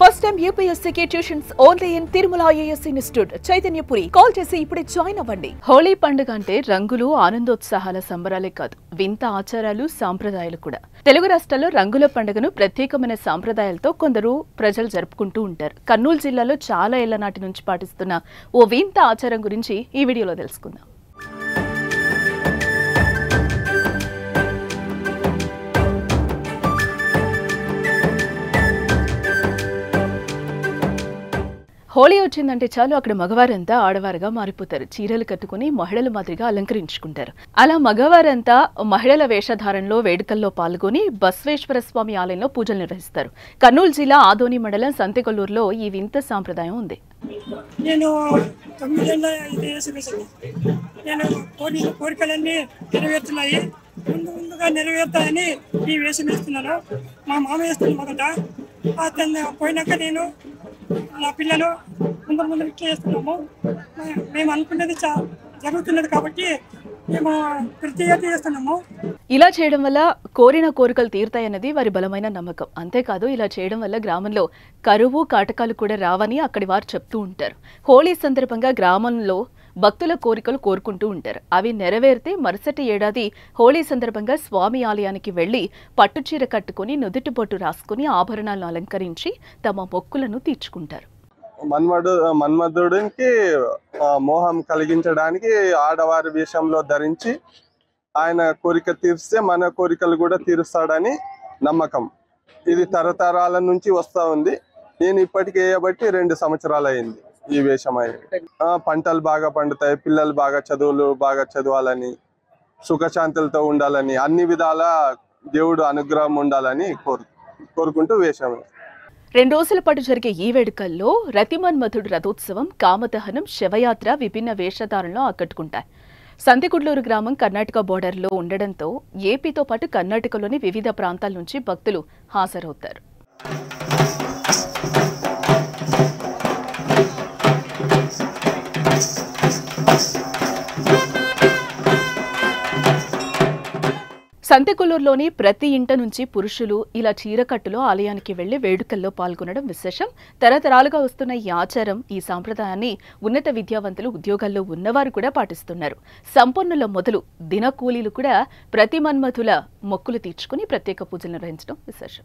First time UPSC tuitions only in Tirumala IAS Institute, Chaitanyapuri. Call చేసి ఇప్పుడే join అవ్వండి. హోలీ పండుగ అంటే రంగులు, ఆనందోత్సాహాల సంబరాలే కాదు, వింత ఆచారాలు, సాంప్రదాయాలు కూడా. తెలుగు రాష్ట్రాల్లో రంగుల పండుగను ప్రత్యేకమైన సాంప్రదాయాలతో కొందరు ప్రజలు జరుపుకుంటూ ఉంటారు. కర్నూలు జిల్లాలో చాలా ఏళ్ల నాటి నుంచి పాటిస్తున్న ఓ వింత ఆచారం గురించి ఈ వీడియోలో తెలుసుకుందాం. హోలీ వచ్చిందంటే చాలు అక్కడ మగవారంతా ఆడవారుగా మారిపోతారు. చీరలు కట్టుకుని మహిళల మాదిరిగా అలంకరించుకుంటారు. అలా మగవారంతా మహిళల వేషధారణలో వేడుకల్లో పాల్గొని బసవేశ్వర స్వామి ఆలయంలో పూజలు నిర్వహిస్తారు. కర్నూలు జిల్లా ఆదోని మండలం సంతెకొల్లూరులో ఈ వింత సాంప్రదాయం ఉంది. నేను కోరికలన్నీ నెరవేరుతున్నాయి, ముందుగా నెరవేరుతాయని ఈ వేషం వేస్తున్నాను. మా మామ వేస్తున్న మొదట అతను పోయినాక నేను నా పిల్లలు ముందు ఇట్లా చేస్తున్నాము. మేము అనుకున్నది జరుగుతున్నది కాబట్టి మేము ప్రతి ఏటా చేస్తున్నాము. ఇలా చేయడం వల్ల కోరిన కోరికలు తీరుతాయన్నది వారి బలమైన నమ్మకం. అంతేకాదు, ఇలా చేయడం వల్ల గ్రామంలో కరువు కాటకాలు కూడా రావని అక్కడి వారు చెప్తూ ఉంటారు. హోలీ సందర్భంగా గ్రామంలో భక్తుల కోరికలు కోరుకుంటూ ఉంటారు. అవి నెరవేరితే మరుసటి ఏడాది హోలీ సందర్భంగా స్వామి ఆలయానికి వెళ్లి పట్టుచీర కట్టుకుని నుదుటి బొట్టు రాసుకుని ఆభరణాలను అలంకరించి తమ మొక్కులను తీర్చుకుంటారు. మన్మధుడికి మోహం కలిగించడానికి ఆడవారి వేషంలో ధరించి ఆయన కోరిక తీర్స్తే మన కోరికలు కూడా తీరుస్తాడని నమ్మకం. ఇది తరతరాల నుంచి వస్తూ ఉంది. నేను ఇప్పటికి వేయబట్టి 2 సంవత్సరాలు అయింది ఈ వేషం అయ్యి. పంటలు బాగా పండుతాయి, పిల్లలు బాగా చదవాలని, సుఖశాంతులతో ఉండాలని, అన్ని విధాల దేవుడు అనుగ్రహం ఉండాలని కోరుకుంటూ వేషం. 2 రోజుల పాటు జరిగే ఈ వేడుకల్లో రతిమన్మధుడు రథోత్సవం, కామదహనం, శవయాత్ర విభిన్న వేషధారణలో ఆకట్టుకుంటాయి. సంతెకొల్లూరు గ్రామం కర్ణాటక బోర్డర్లో ఉండడంతో ఏపీతో పాటు కర్ణాటకలోని వివిధ ప్రాంతాల నుంచి భక్తులు హాజరవుతారు. సంతెకొల్లూరులోని ప్రతి ఇంట నుంచి పురుషులు ఇలా చీరకట్టులో ఆలయానికి వెళ్లి వేడుకల్లో పాల్గొనడం విశేషం. తరతరాలుగా వస్తున్న ఈ ఆచారం, ఈ సాంప్రదాయాన్ని ఉన్నత విద్యావంతులు, ఉద్యోగాల్లో ఉన్నవారు కూడా పాటిస్తున్నారు. సంపన్నుల మొదలు దినకూలీలు కూడా ప్రతి మన్మధుల మొక్కులు తీర్చుకుని ప్రత్యేక పూజలు నిర్వహించడం విశేషం.